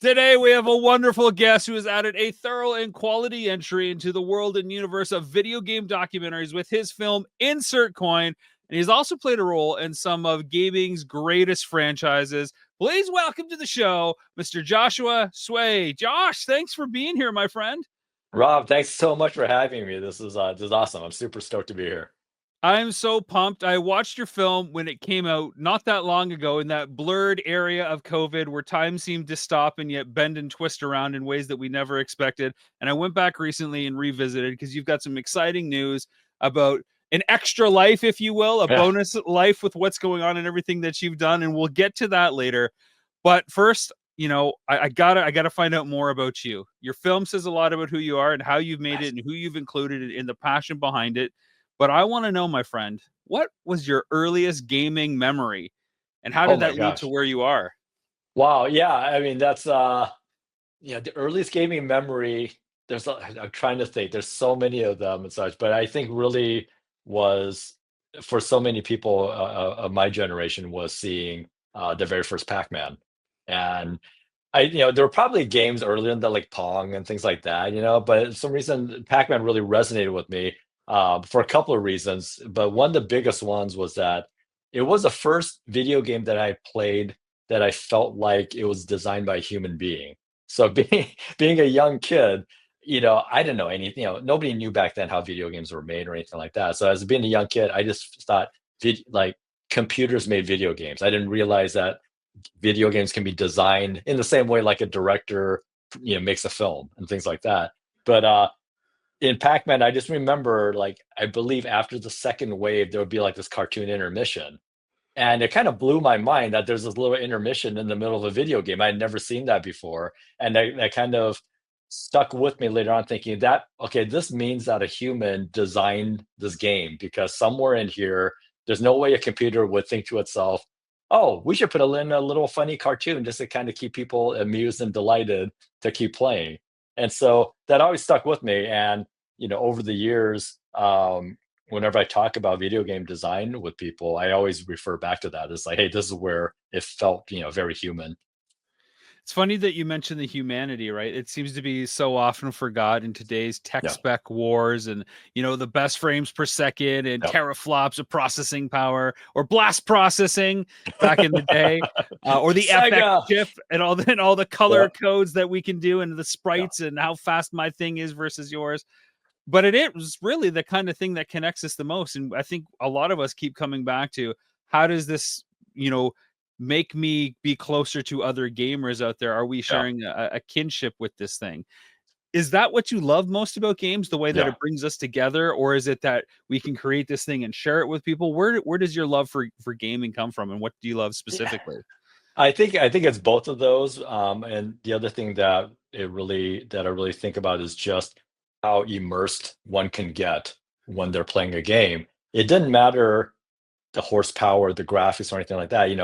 Today, we have a wonderful guest who has added a thorough and quality entry into the world and universe of video game documentaries with his film Insert Coin. And he's also played a role in some of gaming's greatest franchises. Please welcome to the show, Mr. Joshua Sway. Josh, thanks for being here, my friend. Rob, thanks so much for having me. This is awesome. I'm super stoked to be here. I'm so pumped. I watched your film when it came out not that long ago in that blurred area of COVID where time seemed to stop and yet bend and twist around in ways that we never expected. And I went back recently and revisited because you've got some exciting news about an extra life, if you will, a Yeah. bonus life with what's going on and everything that you've done. And we'll get to that later. But first, I gotta find out more about you. Your film says a lot about who you are and how you've made it and who you've included in the passion behind it. But I want to know, my friend, what was your earliest gaming memory and how Oh did my that lead to gosh. where you are? Wow. Yeah. I mean, that's the earliest gaming memory. I'm trying to think. There's so many of them and such, but I think really was for so many people of my generation was seeing the very first Pac-Man, and there were probably games earlier in that like Pong and things like that, but for some reason Pac-Man really resonated with me for a couple of reasons. But one of the biggest ones was that it was the first video game that I played that I felt like it was designed by a human being. So being a young kid, I didn't know anything. Nobody knew back then how video games were made or anything like that. So as being a young kid, I just thought like computers made video games. I didn't realize that video games can be designed in the same way like a director makes a film and things like that. But in Pac-Man, I just remember, like, I believe after the second wave there would be like this cartoon intermission, and it kind of blew my mind that there's this little intermission in the middle of a video game. I had never seen that before, and that kind of stuck with me later on, thinking that, okay, this means that a human designed this game, because somewhere in here there's no way a computer would think to itself, oh, we should put in a little funny cartoon just to kind of keep people amused and delighted to keep playing. And so that always stuck with me. And over the years, whenever I talk about video game design with people, I always refer back to that. It's like, hey, this is where it felt, very human. It's funny that you mentioned the humanity, right? It seems to be so often forgot in today's tech Yeah. spec wars and, the best frames per second and Yep. teraflops of processing power or blast processing back in the day, or the FX Sega. chip and all the color Yep. codes that we can do and the Yeah. sprites and how fast my thing is versus yours. But it is really the kind of thing that connects us the most. And I think a lot of us keep coming back to how does this, you know, make me be closer to other gamers out there? Are we Yeah. sharing a kinship with this thing? Is that what you love most about games, the way that Yeah. it brings us together, or is it that we can create this thing and share it with people? Where does your love for gaming come from, and what do you love Yeah. specifically? I think it's both of those. And the other thing that I really think about is just how immersed one can get when they're playing a game. It didn't matter the horsepower, the graphics, or anything like that. In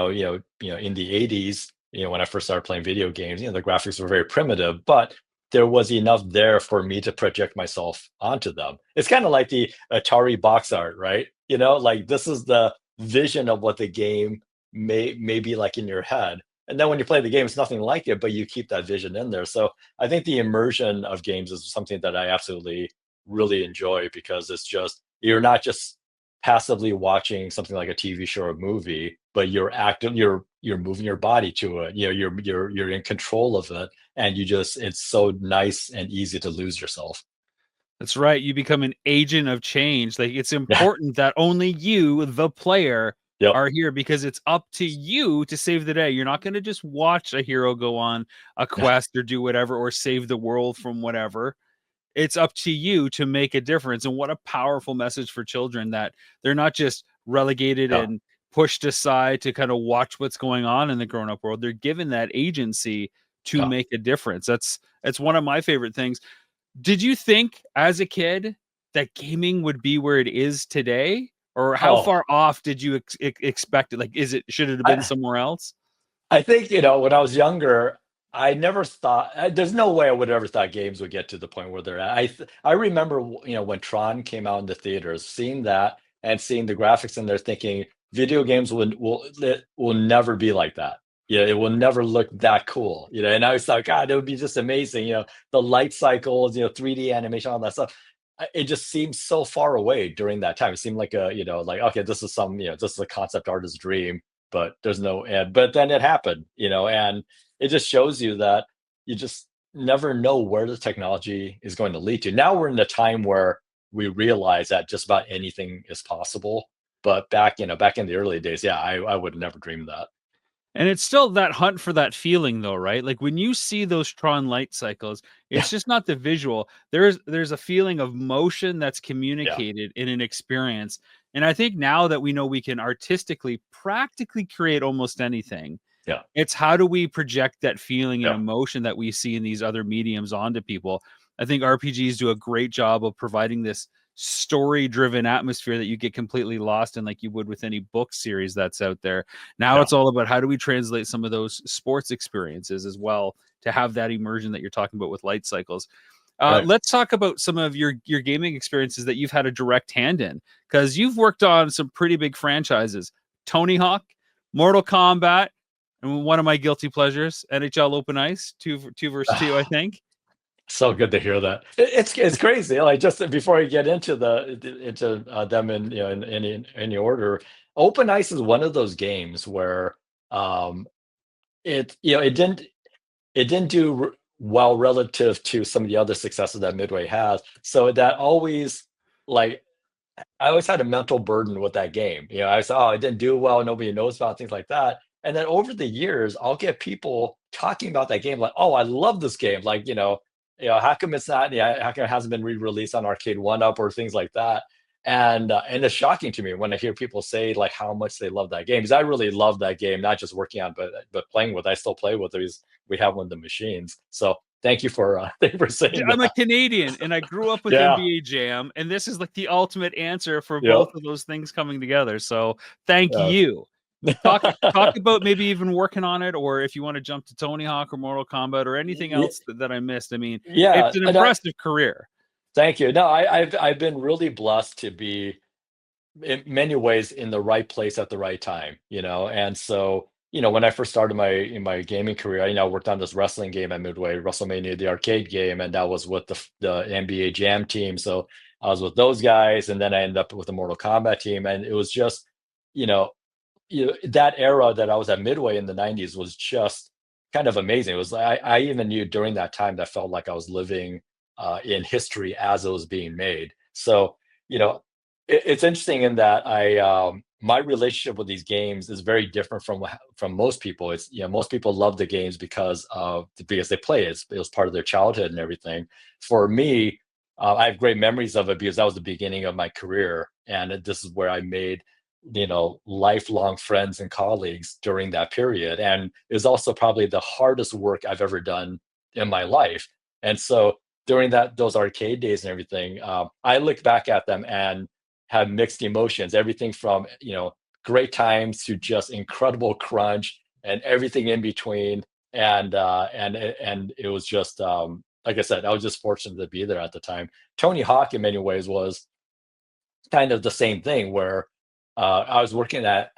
the '80s, when I first started playing video games, the graphics were very primitive, but there was enough there for me to project myself onto them. It's kind of like the Atari box art, right? Like this is the vision of what the game may be like in your head. And then when you play the game, it's nothing like it, but you keep that vision in there. So I think the immersion of games is something that I absolutely really enjoy, because it's just, you're not just passively watching something like a TV show or movie, but you're moving your body to it. You're in control of it, and it's so nice and easy to lose yourself. That's right. You become an agent of change. Like it's Yeah. important that only you, the player, Yep. are here because it's up to you to save the day. You're not going to just watch a hero go on a Yeah. quest or do whatever or save the world from whatever. It's up to you to make a difference. And what a powerful message for children that they're not just relegated Yeah. and pushed aside to kind of watch what's going on in the grown-up world. They're given that agency to Yeah. make a difference. That's one of my favorite things. Did you think as a kid that gaming would be where it is today? Or how Oh, far off did you expect it? Like, should it have been I somewhere else? I think, when I was younger, I never thought, there's no way I would have ever thought games would get to the point where they're at. I remember, when Tron came out in the theaters, seeing that and seeing the graphics in there, thinking video games will never be like that. it will never look that cool, And I was like, God, it would be just amazing, the light cycles, 3D animation, all that stuff. It just seemed so far away during that time. It seemed like like, okay, this is this is a concept artist's dream, but there's no end. But then it happened, and it just shows you that you just never know where the technology is going to lead to. Now we're in a time where we realize that just about anything is possible. But back in the early days, yeah, I would never dream that. And it's still that hunt for that feeling though, right? Like when you see those Tron light cycles, Yeah, it's just not the visual. There's a feeling of motion that's yeah, communicated in an experience. And I think now that we know we can artistically practically create almost anything, yeah, it's how do we project that feeling and yeah, emotion that we see in these other mediums onto people? I think RPGs do a great job of providing this story-driven atmosphere that you get completely lost in, like you would with any book series that's out there. Now yeah. it's all about how do we translate some of those sports experiences as well to have that immersion that you're talking about with light cycles. Right. Let's talk about some of your gaming experiences that you've had a direct hand in, because you've worked on some pretty big franchises: Tony Hawk, Mortal Kombat, and one of my guilty pleasures, NHL Open Ice, two versus two, I think. So good to hear that. It's crazy. Like just before I get into them in in any order, Open Ice is one of those games where um, it didn't do well relative to some of the other successes that Midway has. So that always like I always had a mental burden with that game. I was, oh, it didn't do well. Nobody knows about things like that. And then over the years, I'll get people talking about that game like, oh, I love this game. Like, how come it's not? Yeah, how come it hasn't been re-released on Arcade One Up or things like that? And it's shocking to me when I hear people say like how much they love that game. Because I really love that game, not just working on, but playing with. I still play with it. We have one of the machines. So thank you for thank you for saying I'm a that. Canadian and I grew up with Yeah. NBA Jam, and this is like the ultimate answer for Yep. both of those things coming together. So thank Yeah. you. Talk about maybe even working on it, or if you want to jump to Tony Hawk or Mortal Kombat or anything Y- else that I missed. I mean, Yeah, it's an and I impressive career. thank you. No, I've been really blessed to be in many ways in the right place at the right time, And so, when I first started my gaming career, I worked on this wrestling game at Midway, WrestleMania, the arcade game, and that was with the NBA Jam team. So I was with those guys, and then I ended up with the Mortal Kombat team, and it was just, you know, that era that I was at Midway in the 90s was just kind of amazing. It was I even knew during that time that felt like I was living in history as it was being made. So, you know, it's interesting in that my relationship with these games is very different from most people. It's most people love the games because they play it. It was part of their childhood and everything. For me, I have great memories of it because that was the beginning of my career, and this is where I made lifelong friends and colleagues during that period. And it was also probably the hardest work I've ever done in my life. And so during those arcade days and everything, I look back at them and have mixed emotions. Everything from great times to just incredible crunch and everything in between. And it was just like I said, I was just fortunate to be there at the time. Tony Hawk, in many ways, was kind of the same thing where I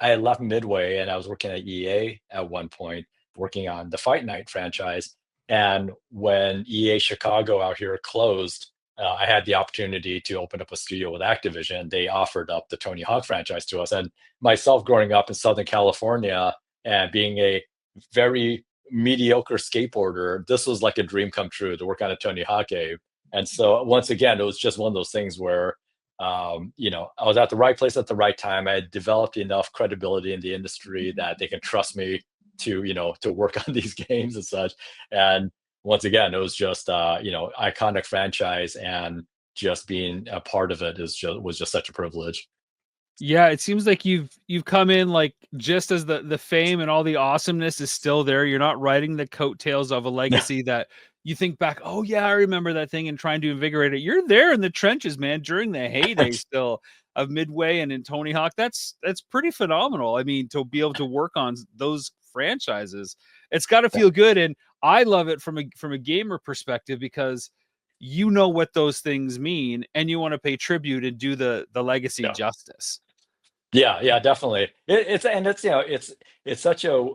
had left Midway and I was working at EA at one point, working on the Fight Night franchise. And when EA Chicago out here closed, I had the opportunity to open up a studio with Activision. They offered up the Tony Hawk franchise to us. And myself growing up in Southern California and being a very mediocre skateboarder, this was like a dream come true to work on a Tony Hawk game. And so once again, it was just one of those things where I was at the right place at the right time. I had developed enough credibility in the industry that they can trust me to work on these games and such. And once again, it was just iconic franchise, and just being a part of it was just such a privilege. Yeah, it seems like you've come in like just as the fame and all the awesomeness is still there. You're not riding the coattails of a Yeah, legacy that you think back, oh yeah, I remember that thing, and trying to invigorate it. You're there in the trenches, man, during the heyday still of Midway and in Tony Hawk. That's pretty phenomenal. I mean, to be able to work on those franchises, it's got to feel good. And I love it from a gamer perspective because you know what those things mean and you want to pay tribute and do the legacy yeah. justice. Yeah, yeah, definitely. It's such a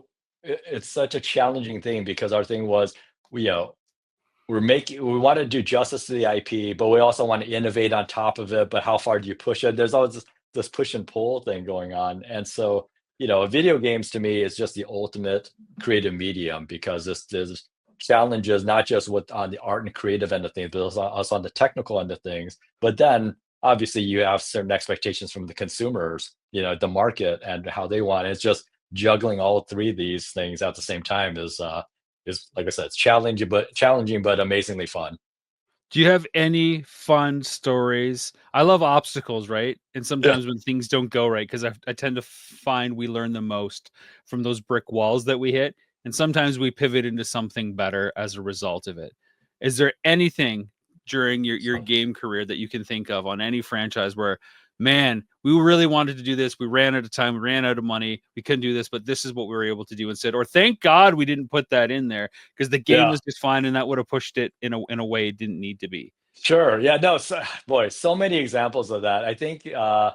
it's such a challenging thing because our thing was, you know, we want to do justice to the IP, but we also want to innovate on top of it. But how far do you push it? There's always this push and pull thing going on. And so, video games to me is just the ultimate creative medium because there's challenges not just with on the art and creative end of things, but also on the technical end of things. But then obviously you have certain expectations from the consumers, the market and how they want it. It's just juggling all three of these things at the same time is like I said, it's challenging but amazingly fun. Do you have any fun stories? I love obstacles, right? And Yeah. sometimes when things don't go right, because I tend to find we learn the most from those brick walls that we hit. And sometimes we pivot into something better as a result of it. Is there anything during your game career that you can think of on any franchise where, man, we really wanted to do this. We ran out of time. We ran out of money. We couldn't do this, but this is what we were able to do instead. Or thank God we didn't put that in there because the game Yeah. was just fine and that would have pushed it in a way it didn't need to be. Sure. Yeah. No. So, boy, so many examples of that. I think the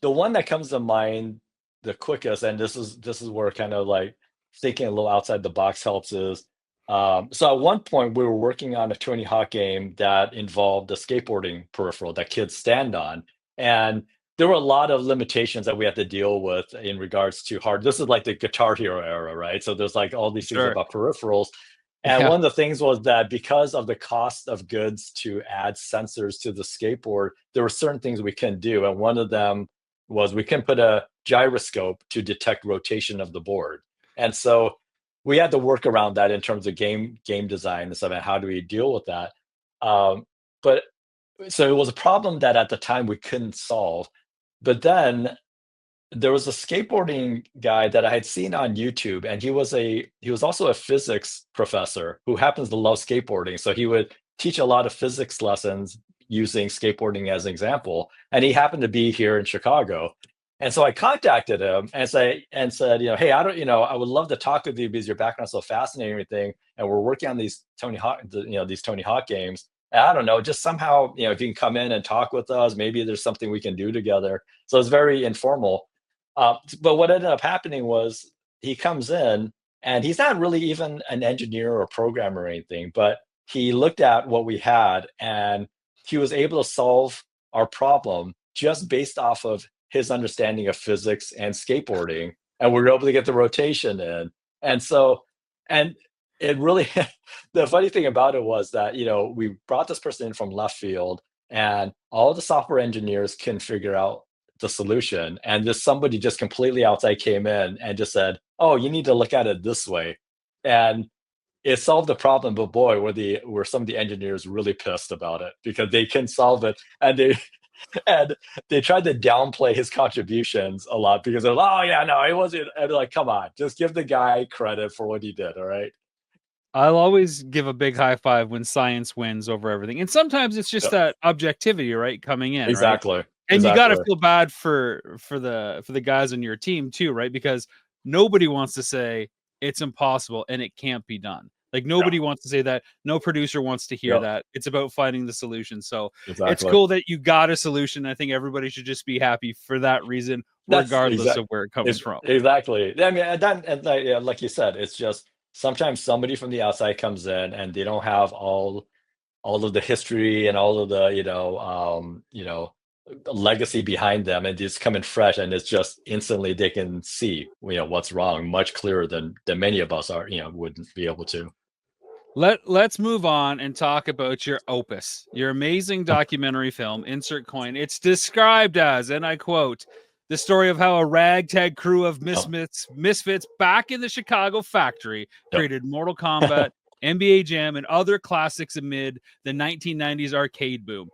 one that comes to mind the quickest, and this is where kind of like thinking a little outside the box helps is. So at one point we were working on a Tony Hawk game that involved a skateboarding peripheral that kids stand on, and there were a lot of limitations that we had to deal with in regards to hard. This is like the Guitar Hero era, right? So there's like all these things Sure. about peripherals. And Yeah. one of the things was that because of the cost of goods to add sensors to the skateboard, there were certain things we couldn't do. And one of them was we couldn't put a gyroscope to detect rotation of the board. And so we had to work around that in terms of game design and stuff. And how do we deal with that? But so it was a problem that at the time we couldn't solve. But then there was a skateboarding guy that I had seen on YouTube, and he was also a physics professor who happens to love skateboarding. So he would teach a lot of physics lessons using skateboarding as an example. And he happened to be here in Chicago. And so I contacted him and said, hey, I would love to talk with you because your background's so fascinating and everything. And we're working on these Tony Hawk games. And I don't know, just somehow, if you can come in and talk with us, maybe there's something we can do together. So it's very informal. But what ended up happening was he comes in and he's not really even an engineer or programmer or anything, but he looked at what we had and he was able to solve our problem just based off of his understanding of physics and skateboarding. And we were able to get the rotation in. And so, and it really, the funny thing about it was that, we brought this person in from left field and all the software engineers can figure out the solution. And just somebody just completely outside came in and just said, "Oh, you need to look at it this way," and it solved the problem. But boy, were some of the engineers really pissed about it because they couldn't solve it, and they and they tried to downplay his contributions a lot because they're like, "Oh yeah, no, it wasn't." And they're like, "Come on, just give the guy credit for what he did." All right. I'll always give a big high five when science wins over everything. And sometimes it's just Yep. that objectivity, right? Coming in, right? Exactly. And you got to Exactly. feel bad for the guys on your team too, right? Because nobody wants to say it's impossible and it can't be done. Like Yeah. nobody wants to say that. No producer wants to hear Yep. that. It's about finding the solution. So it's Exactly. cool that you got a solution. I think everybody should just be happy for that reason, That's regardless exact of where it comes from. exactly. I mean, yeah, like you said, it's just sometimes somebody from the outside comes in and they don't have all of the history and all of the, legacy behind them, and just come in fresh, and it's just instantly they can see, what's wrong much clearer than many of us wouldn't be able to. Let's move on and talk about your opus, your amazing documentary film, Insert Coin. It's described as, and I quote, the story of how a ragtag crew of Oh, misfits back in the Chicago factory yep. created Mortal Kombat, NBA Jam, and other classics amid the 1990s arcade boom.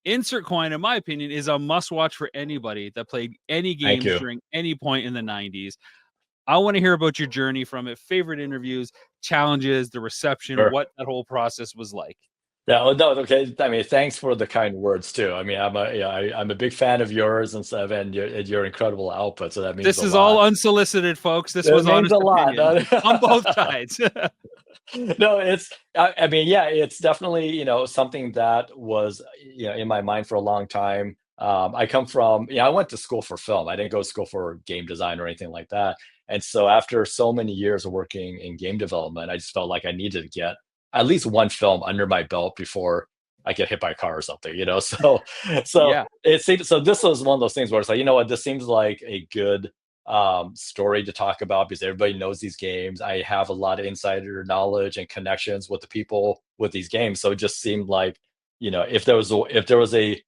Insert Coin, in my opinion, is a must watch for anybody that played any Thank games you. during any point in the 90s. I want to hear about your journey from it, favorite interviews, challenges, the reception, Sure. what that whole process was like. Yeah, oh, no, okay. I mean, thanks for the kind words too. I mean, I'm a big fan of yours and stuff, and your incredible output. So that means This a is all lot. unsolicited, folks. This It was means honest a lot. opinion on both sides. No, I mean, yeah, it's definitely, something that was, in my mind for a long time. I come from, I went to school for film. I didn't go to school for game design or anything like that. And so after so many years of working in game development, I just felt like I needed to get at least one film under my belt before I get hit by a car or something, you know? So Yeah. it seems, so this was one of those things where it's like, you know what, this seems like a good story to talk about because everybody knows these games. I have a lot of insider knowledge and connections with the people with these games. So it just seemed like, you know, if there was a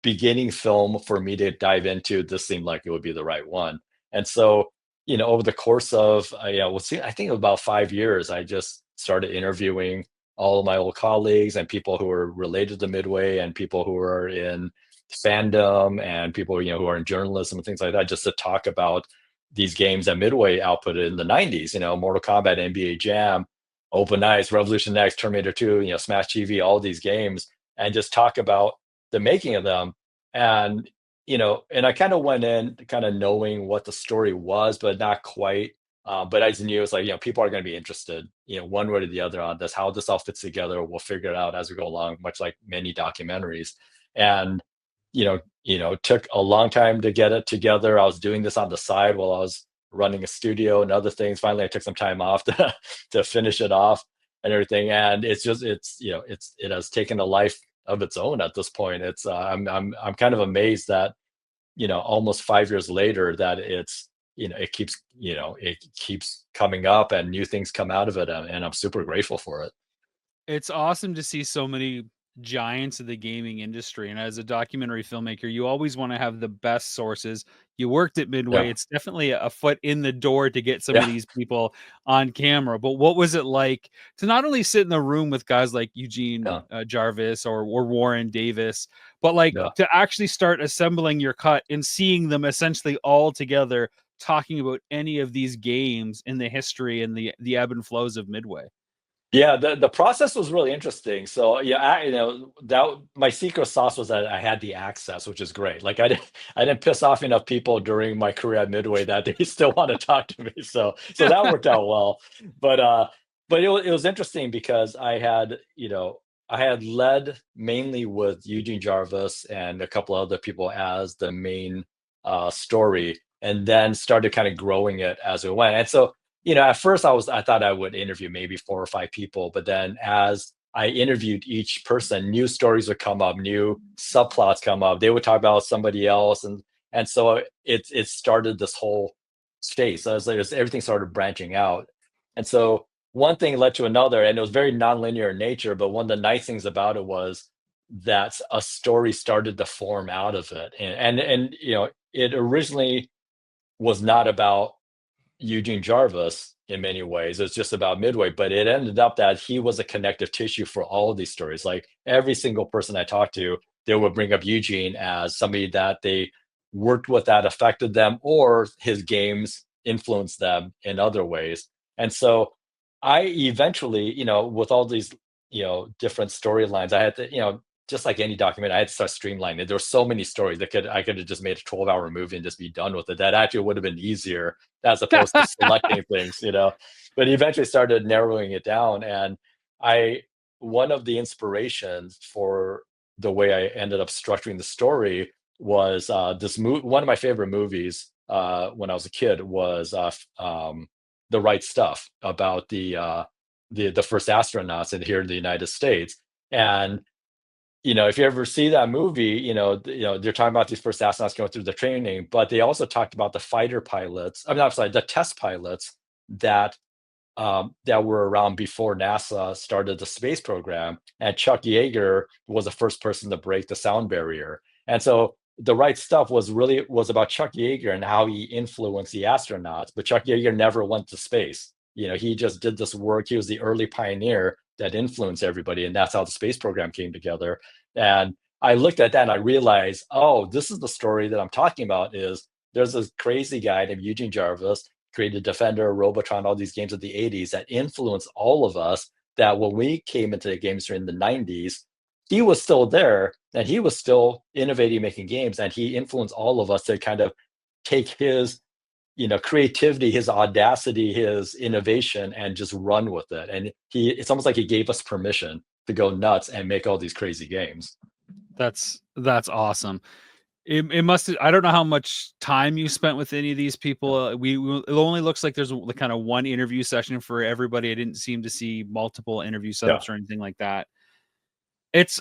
beginning film for me to dive into, this seemed like it would be the right one. And so, you know, over the course of, you know, I think about 5 years, I just started interviewing all of my old colleagues and people who are related to Midway and people who are in fandom and people, you know, who are in journalism and things like that, just to talk about these games that Midway outputted in the 90s, you know, Mortal Kombat, NBA Jam, Open Knights, Revolution X, Terminator 2, you know, Smash TV, all these games, and just talk about the making of them. And you know, and I kind of went in kind of knowing what the story was, but not quite. But I just knew it was like, you know, people are going to be interested, you know, one way or the other on this, how this all fits together. We'll figure it out as we go along, much like many documentaries. And it took a long time to get it together. I was doing this on the side while I was running a studio and other things. Finally, I took some time off to finish it off and everything. And it has taken a life of its own at this point. It's I'm kind of amazed that, you know, almost 5 years later that it's, you know, it keeps coming up and new things come out of it, and I'm super grateful for it. It's awesome to see so many giants of the gaming industry, and as a documentary filmmaker, you always wanna have the best sources. You worked at Midway, Yeah, it's definitely a foot in the door to get some of yeah, these people on camera, but what was it like to not only sit in the room with guys like Eugene, yeah, Jarvis or Warren Davis, but, like, yeah. to actually start assembling your cut and seeing them essentially all together talking about any of these games in the history and the ebb and flows of Midway? Yeah, the process was really interesting. So yeah, that my secret sauce was that I had the access, which is great. Like I didn't piss off enough people during my career at Midway that they still want to talk to me. So that worked out well. But it was interesting because I had led mainly with Eugene Jarvis and a couple other people as the main story, and then started kind of growing it as we went. And so, you know, at first I thought I would interview maybe 4 or 5 people, but then as I interviewed each person, new stories would come up, new subplots come up. They would talk about somebody else, and so it started this whole space. So it's like everything started branching out, and so one thing led to another, and it was very nonlinear in nature. But one of the nice things about it was that a story started to form out of it, and you know, it originally was not about Eugene Jarvis in many ways. It's just about Midway, but it ended up that he was a connective tissue for all of these stories. Like every single person I talked to, they would bring up Eugene as somebody that they worked with that affected them, or his games influenced them in other ways. And so I eventually, you know, with all these, you know, different storylines, I had to, you know, just like any documentary, I had to start streamlining it. There were so many stories that I could have just made a 12-hour movie and just be done with it. That actually would have been easier as opposed to selecting things, you know. But he eventually started narrowing it down. And I one of the inspirations for the way I ended up structuring the story was one of my favorite movies when I was a kid was The Right Stuff, about the first astronauts here in the United States. And you know, if you ever see that movie, they're talking about these first astronauts going through the training, but they also talked about the fighter pilots. I'm sorry, the test pilots that that were around before NASA started the space program. And Chuck Yeager was the first person to break the sound barrier. And so the right stuff was about Chuck Yeager and how he influenced the astronauts. But Chuck Yeager never went to space. You know, he just did this work. He was the early pioneer that influenced everybody, and that's how the space program came together. And I looked at that and I realized, oh, this is the story that I'm talking about. Is there's this crazy guy named Eugene Jarvis, created Defender, Robotron, all these games of the 80s that influenced all of us, that when we came into the games in the 90s, he was still there and he was still innovating, making games, and he influenced all of us to kind of take his, you know, creativity, his audacity, his innovation, and just run with it. And it's almost like he gave us permission to go nuts and make all these crazy games. That's awesome. It must. I don't know how much time you spent with any of these people. It only looks like there's kind of one interview session for everybody. I didn't seem to see multiple interview Yeah. setups or anything like that.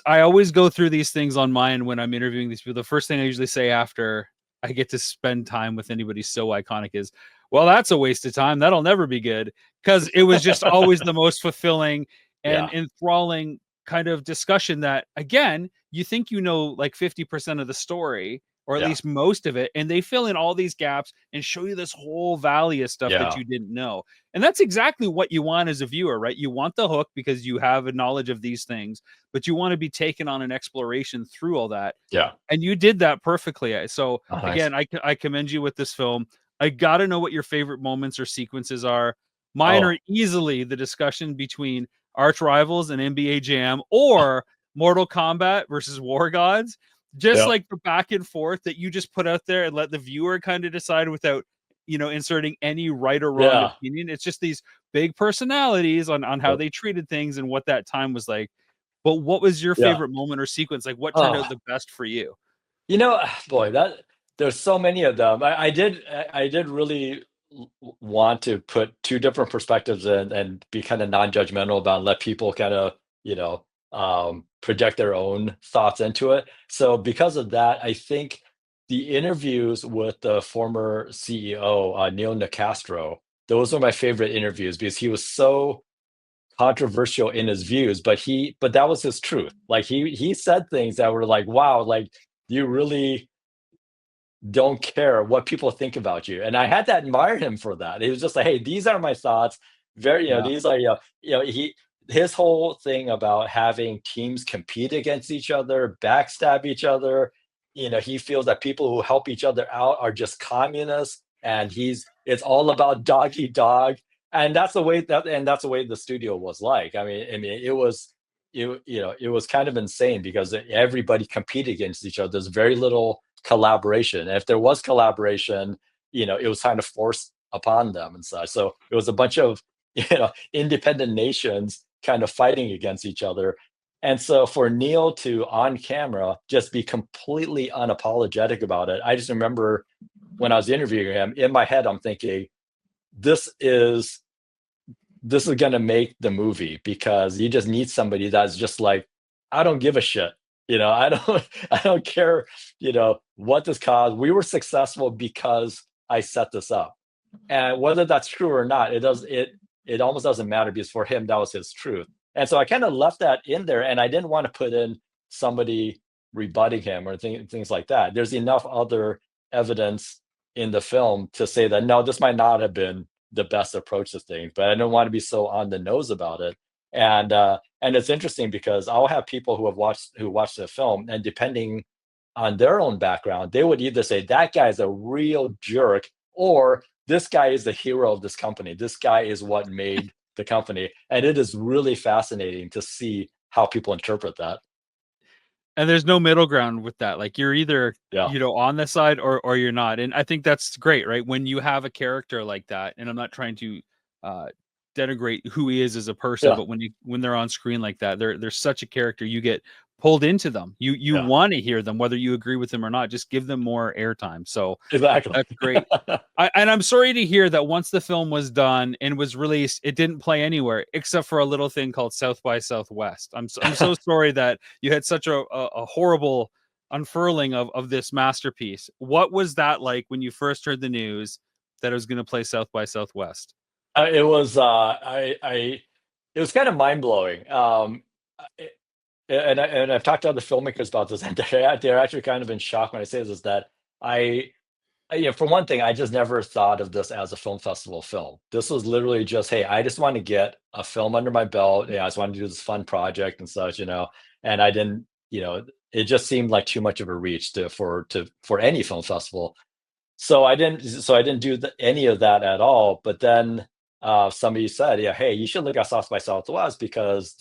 I always go through these things on mine when I'm interviewing these people. The first thing I usually say after I get to spend time with anybody so iconic is, well, that's a waste of time. That'll never be good. Because it was just always the most fulfilling and Yeah. enthralling kind of discussion that, again, you think you know like 50% of the story, or at Yeah. least most of it, and they fill in all these gaps and show you this whole valley of stuff that Yeah. you didn't know. And that's exactly what you want as a viewer, right? You want the hook because you have a knowledge of these things, but you want to be taken on an exploration through all that. Yeah. And you did that perfectly. So Oh, nice. again, I commend you with this film. I got to know what your favorite moments or sequences are. Mine Oh, are easily the discussion between arch rivals and NBA Jam, or Mortal Kombat versus War Gods. Just yeah. like the back and forth that you just put out there and let the viewer kind of decide without, inserting any right or wrong Yeah. opinion. It's just these big personalities on how Yep. they treated things and what that time was like. But what was your Yeah. favorite moment or sequence? Like, what turned Oh, out the best for you? boy, that there's so many of them. I did really want to put two different perspectives in and be kind of non-judgmental about and let people kind of, project their own thoughts into it. So because of that, I think the interviews with the former CEO, Neil Nicastro, those are my favorite interviews because he was so controversial in his views, but that was his truth. Like he said things that were like, wow, like you really don't care what people think about you. And I had to admire him for that. He was just like, hey, these are my thoughts. Very, Yeah. these are, his whole thing about having teams compete against each other, backstab each other. He feels that people who help each other out are just communists, and it's all about dog eat dog. And that's the way the studio was like. I mean, it was kind of insane because everybody competed against each other. There's very little collaboration. And if there was collaboration, it was kind of forced upon them and such. So it was a bunch of independent nations kind of fighting against each other. And so for Neil to on camera just be completely unapologetic about it, I just remember when I was interviewing him, in my head, I'm thinking, this is going to make the movie because you just need somebody that's just like, I don't give a shit. I don't I don't care, what this caused. We were successful because I set this up. And whether that's true or not, it almost doesn't matter because for him that was his truth. And so I kind of left that in there, and I didn't want to put in somebody rebutting him or things like that. There's enough other evidence in the film to say that no, this might not have been the best approach to things, but I don't want to be so on the nose about it. And it's interesting because I'll have people who watch the film, and depending on their own background, they would either say that guy is a real jerk, or this guy is the hero of this company. This guy is what made the company. And it is really fascinating to see how people interpret that. And there's no middle ground with that. Like, you're either, Yeah. on the side or you're not. And I think that's great, right? When you have a character like that, and I'm not trying to uh denigrate who he is as a person, Yeah. but when they're on screen like that, they're such a character. You get pulled into them. You Yeah. want to hear them, whether you agree with them or not. Just give them more airtime. So Exactly. that's great. And I'm sorry to hear that once the film was done and was released, it didn't play anywhere except for a little thing called South by Southwest. I'm so sorry that you had such a horrible unfurling of this masterpiece. What was that like when you first heard the news that it was going to play South by Southwest? It was it was kind of mind blowing. And I've talked to other filmmakers about this, and they're actually kind of in shock when I say this. Is that I for one thing, I just never thought of this as a film festival film. This was literally just, hey, I just want to get a film under my belt. Yeah, I just wanted to do this fun project and such, And I didn't, it just seemed like too much of a reach for any film festival. So I didn't do any of that at all. But then somebody said, yeah, hey, you should look at South by Southwest because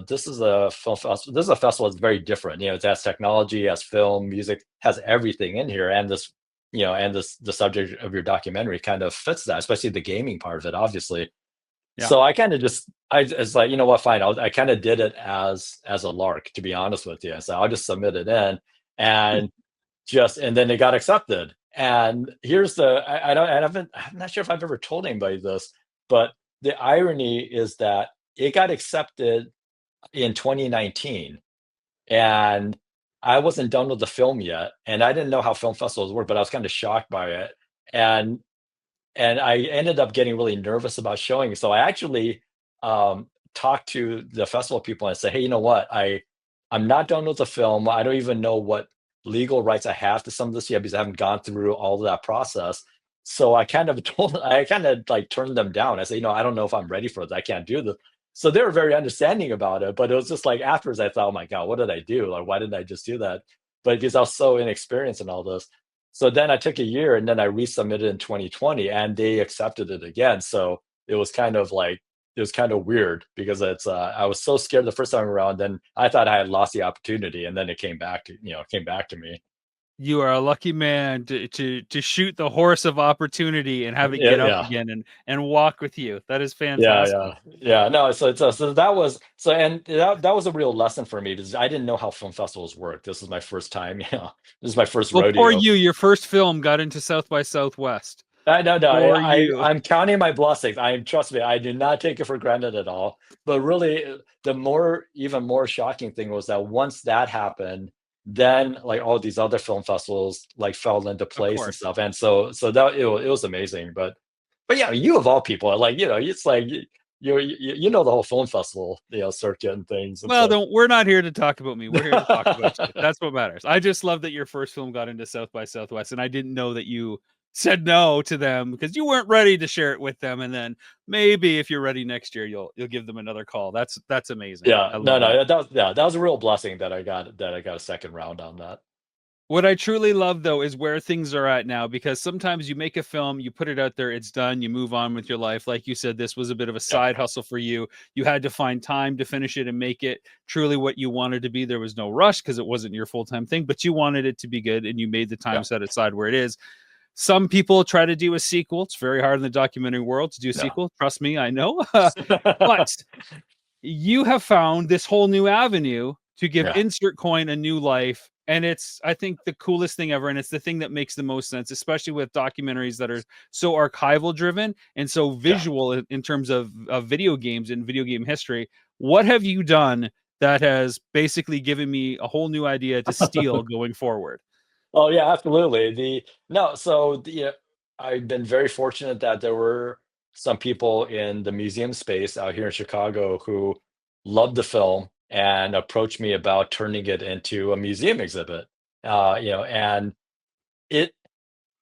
this is a film festival. This is a festival that's very different. It has technology, has film, music, has everything in here, and the subject of your documentary kind of fits that, especially the gaming part of it, obviously. Yeah. So I kind of just, it's like, you know what, fine. I kind of did it as a lark, to be honest with you. So I'll just submit it in, and just and then it got accepted. And here's the I don't I haven't I'm not sure if I've ever told anybody this, but the irony is that it got accepted in 2019, and I wasn't done with the film yet, and I didn't know how film festivals work, but I was kind of shocked by it. And I ended up getting really nervous about showing. So I actually talked to the festival people and said, "Hey, you know what? I'm not done with the film. I don't even know what legal rights I have to some of this yet because I haven't gone through all of that process." So I kind of I kind of like turned them down. I said, I don't know if I'm ready for this. I can't do this. So they were very understanding about it, but it was just like afterwards I thought, oh my God, what did I do? Like, why didn't I just do that? But because I was so inexperienced in all this. So then I took a year and then I resubmitted in 2020 and they accepted it again. So it was kind of like it was kind of weird because it's I was so scared the first time around, then I thought I had lost the opportunity and then it came back to came back to me. You are a lucky man to shoot the horse of opportunity and have it Yeah, get up yeah. again and walk with you. That is Yeah, fantastic. yeah. Yeah. No, so it's so that was so and that was a real lesson for me because I didn't know how film festivals work. This was my first time, This is my first Well, poor rodeo. you, your first film got into South by Southwest. No, For you. I'm counting my blessings. Trust me, I do not take it for granted at all. But really, even more shocking thing was that once that happened, then like all these other film festivals like fell into Of place and course. stuff. And so that it was amazing. But yeah, you of all people, like it's like you know the whole film festival, circuit and things and Well, such. don't we're not here to talk about me. We're here to talk about you. That's what matters. I just love that your first film got into South by Southwest, and I didn't know that you said no to them because you weren't ready to share it with them. And then maybe if you're ready next year, you'll give them another call. That's amazing. Yeah, I no, love that. no, that was a real blessing that I got a second round on that. What I truly love though is where things are at now because sometimes you make a film, you put it out there, it's done, you move on with your life. Like you said, this was a bit of a Yeah. side hustle for you. You had to find time to finish it and make it truly what you wanted to be. There was no rush because it wasn't your full-time thing, but you wanted it to be good and you made the time Yeah. set aside where it is. Some people try to do a sequel. It's very hard in the documentary world to do a Yeah. sequel. Trust me, I know. But you have found this whole new avenue to give Yeah. insert coin a new life, and it's, I think, the coolest thing ever, and it's the thing that makes the most sense, especially with documentaries that are so archival driven and so Yeah. visual in terms of video games and video game history. What have you done that has basically given me a whole new idea to steal going forward? Oh yeah, absolutely. The no, so I've been very fortunate that there were some people in the museum space out here in Chicago who loved the film and approached me about turning it into a museum exhibit. And it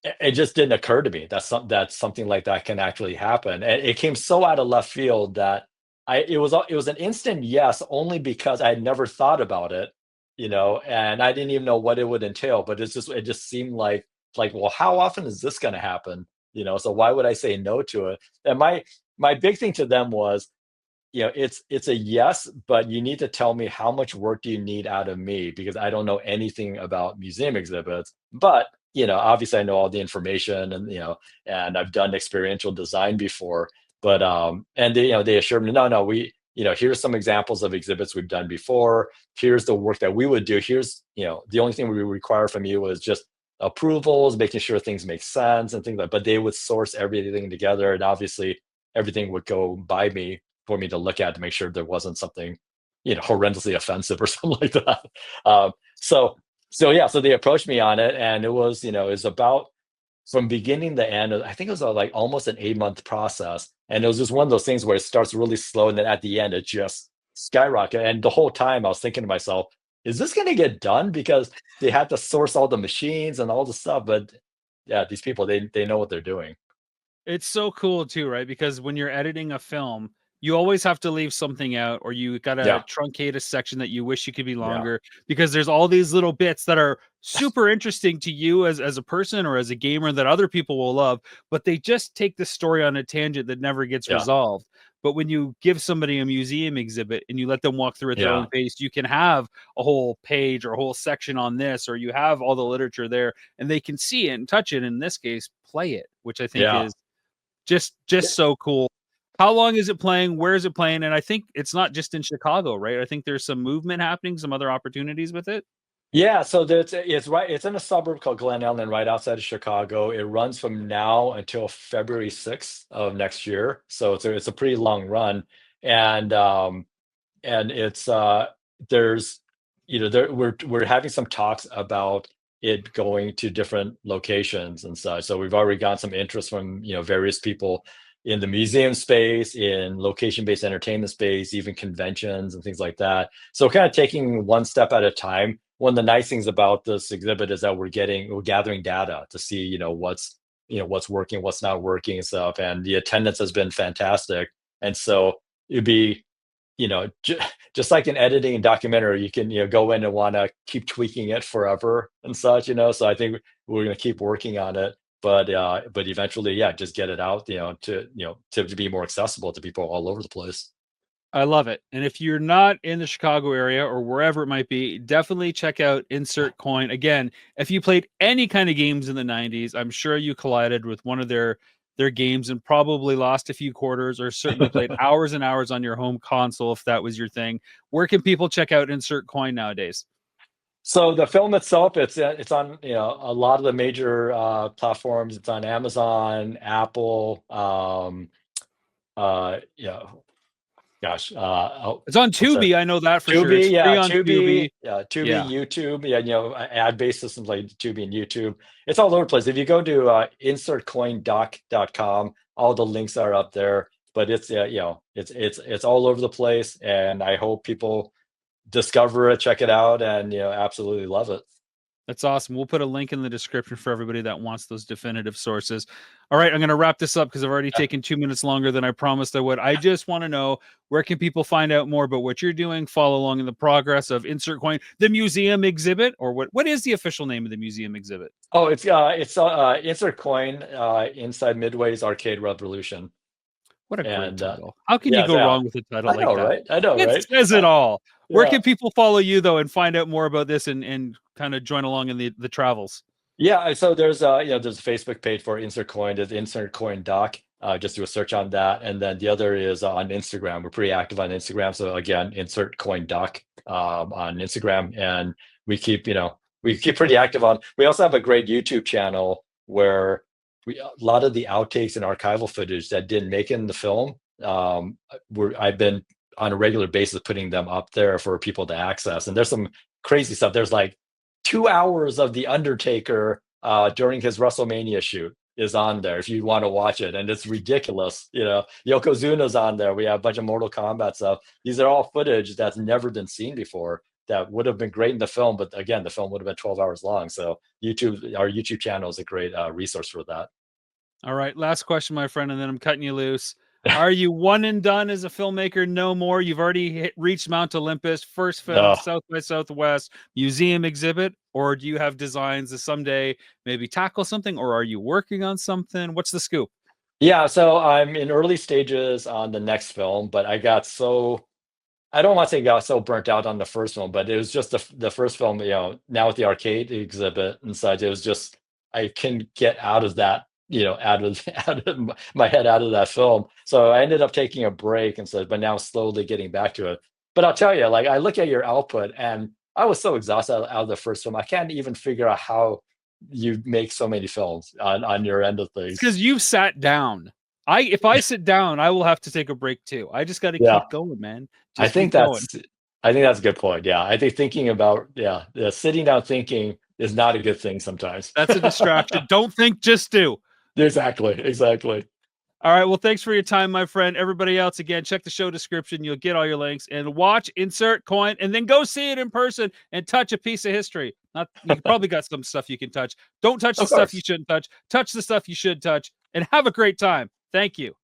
it just didn't occur to me that something like that can actually happen. And it came so out of left field that it was an instant yes, only because I had never thought about it, and I didn't even know what it would entail. But it just seemed like well, how often is this going to happen? So why would I say no to it? And my big thing to them was, it's a yes, but you need to tell me how much work do you need out of me because I don't know anything about museum exhibits. But obviously I know all the information, and and I've done experiential design before. But and they assured me, no, no, we here's some examples of exhibits we've done before. Here's the work that we would do. Here's the only thing we require from you is just approvals, making sure things make sense and things like. But they would source everything together, and obviously everything would go by me for me to look at to make sure there wasn't something, horrendously offensive or something like that. Um, so, yeah, so they approached me on it, and it was about from beginning to end. I think it was like almost an 8-month process, and it was just one of those things where it starts really slow, and then at the end it just skyrocket. And the whole time I was thinking to myself, "Is this going to get done?" Because they had to source all the machines and all the stuff, but yeah, these people they know what they're doing. It's so cool too, right? Because when you're editing a film, you always have to leave something out or you gotta Yeah, truncate a section that you wish you could be yeah, longer because there's all these little bits that are super interesting to you as a person or as a gamer that other people will love, but they just take the story on a tangent that never gets yeah, resolved. But when you give somebody a museum exhibit and you let them walk through at their own yeah, pace, you can have a whole page or a whole section on this, or you have all the literature there and they can see it and touch it. In this case, play it, which I think yeah. is just so cool. How long is it playing? Where is it playing? And I think it's not just in Chicago, right? I think there's some movement happening, some other opportunities with it. Yeah, so it's right. It's in a suburb called Glen Ellen, right outside of Chicago. It runs from now until February 6th of next year. So it's a pretty long run, and it's there's we're having some talks about it going to different locations and such. So we've already got some interest from various people in the museum space, in location-based entertainment space, even conventions and things like that. So kind of taking one step at a time. One of the nice things about this exhibit is that we're gathering data to see what's working, what's not working and stuff. And the attendance has been fantastic. And so it'd be just like in editing and documentary, you can go in and want to keep tweaking it forever and such. So I think we're going to keep working on it, but eventually, yeah, just get it out, to be more accessible to people all over the place. I love it. And if you're not in the Chicago area or wherever it might be, definitely check out Insert Coin. Again, if you played any kind of games in the 90s, I'm sure you collided with one of their games and probably lost a few quarters, or certainly played hours and hours on your home console if that was your thing. Where can people check out Insert Coin nowadays? So the film itself, it's on a lot of the major platforms. It's on Amazon, Apple, yeah, gosh, oh, It's on what's that? Tubi, I know that for sure. It's Tubi, free yeah, on Tubi. Tubi, Yeah. YouTube, yeah, ad-based systems like Tubi and YouTube. It's all over the place. If you go to insertcoindoc.com, all the links are up there. But it's all over the place, and I hope people discover it, check it out, and absolutely love it. That's awesome. We'll put a link in the description for everybody that wants those definitive sources. All right, I'm going to wrap this up because I've already taken 2 minutes longer than I promised I would. I just want to know, where can people find out more about what you're doing, follow along in the progress of Insert Coin, the museum exhibit, or what is the official name of the museum exhibit? Oh, it's Insert Coin inside Midway's Arcade Revolution, What a great and title. How can you yeah, go yeah, wrong with a title I like know, that? right? I know, It right? says it all. Where Yeah. can people follow you though and find out more about this and kind of join along in the travels? Yeah, so there's a Facebook page for Insert Coin. There's Insert Coin Doc. Just do a search on that, and then the other is on Instagram. We're pretty active on Instagram. So again, Insert Coin Doc on Instagram, and we keep pretty active on. We also have a great YouTube channel where a lot of the outtakes and archival footage that didn't make it in the film. I've been on a regular basis putting them up there for people to access, and there's some crazy stuff. There's like 2 hours of the Undertaker during his WrestleMania shoot is on there if you want to watch it, and it's ridiculous. Yokozuna's on there. We have a bunch of Mortal Kombat stuff. These are all footage that's never been seen before. That would have been great in the film, but again, the film would have been 12 hours long. So our YouTube channel is a great resource for that. All right, last question, my friend, and then I'm cutting you loose. Are you one and done as a filmmaker? No more. You've already reached Mount Olympus, first film, No. South by Southwest, museum exhibit, or do you have designs to someday maybe tackle something, or are you working on something? What's the scoop? Yeah, so I'm in early stages on the next film, but I don't want to say got so burnt out on the first one, but it was just the first film, now with the arcade exhibit and such, it was just, I can get out of that, out of out of my head out of that film. So I ended up taking a break and said, but now slowly getting back to it. But I'll tell you, like I look at your output and I was so exhausted out of the first film. I can't even figure out how you make so many films on your end of It's things. because you've sat down. If I sit down, I will have to take a break too. I just got to Yeah. keep going, man. I Just think keep going. that's I think that's a good point. Yeah. I think thinking about, sitting down thinking is not a good thing sometimes. That's a distraction. Don't think, just do. Exactly. Exactly. All right. Well, thanks for your time, my friend. Everybody else, again, check the show description. You'll get all your links and watch Insert Coin, and then go see it in person and touch a piece of history. Not you probably got some stuff you can touch. Don't touch the Of stuff you course. shouldn't touch. Touch the stuff you should touch, and have a great time. Thank you.